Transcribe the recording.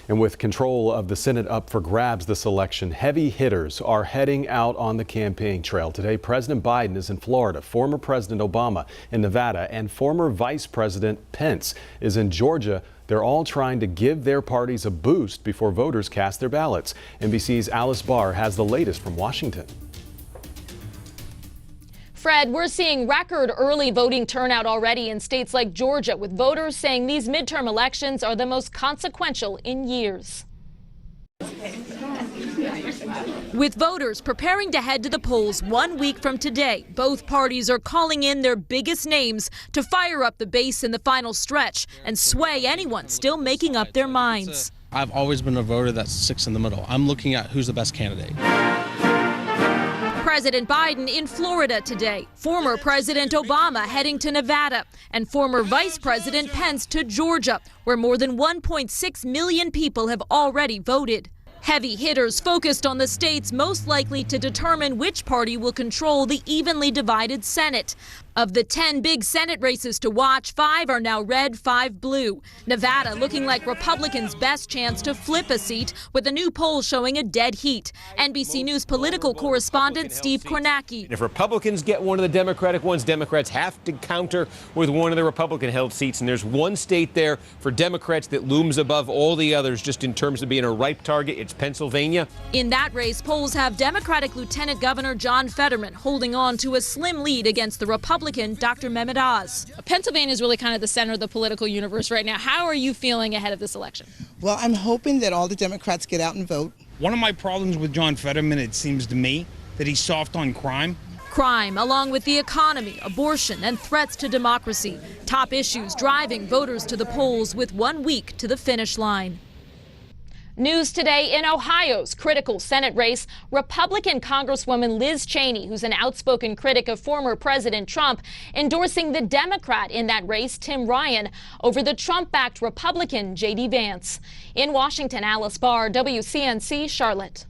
And with control of the Senate up for grabs this election, heavy hitters are heading out on the campaign trail. Today, President Biden is in Florida, former President Obama in Nevada, and former Vice President Pence is in Georgia. They're all trying to give their parties a boost before voters cast their ballots. NBC's Alice Barr has the latest from Washington. Fred, we're seeing record early voting turnout already in states like Georgia, with voters saying these midterm elections are the most consequential in years. With voters preparing to head to the polls 1 week from today, both parties are calling in their biggest names to fire up the base in the final stretch and sway anyone still making up their minds. I've always been a voter that sits in the middle. I'm looking at who's the best candidate. President Biden in Florida today, former President Obama heading to Nevada, and former Vice President Pence to Georgia, where more than 1.6 million people have already voted. Heavy hitters focused on the states most likely to determine which party will control the evenly divided Senate. Of the 10 big Senate races to watch, 5 are now red, 5 blue. Nevada looking like Republicans' best chance to flip a seat, with a new poll showing a dead heat. NBC News political correspondent Steve Kornacki. If Republicans get one of the Democratic ones, Democrats have to counter with one of the Republican-held seats. And there's one state there for Democrats that looms above all the others just in terms of being a ripe target. It's Pennsylvania. In that race, polls have Democratic Lieutenant Governor John Fetterman holding on to a slim lead against the Republican Dr. Mehmet Oz. Pennsylvania is really kind of the center of the political universe right now. How are you feeling ahead of this election? Well, I'm hoping that all the Democrats get out and vote. One of my problems with John Fetterman, it seems to me, that he's soft on crime. Crime, along with the economy, abortion, and threats to democracy. Top issues driving voters to the polls with 1 week to the finish line. News today in Ohio's critical Senate race. Republican Congresswoman Liz Cheney, who's an outspoken critic of former President Trump, endorsing the Democrat in that race, Tim Ryan, over the Trump-backed Republican J.D. Vance. In Washington, Alice Barr, WCNC, Charlotte.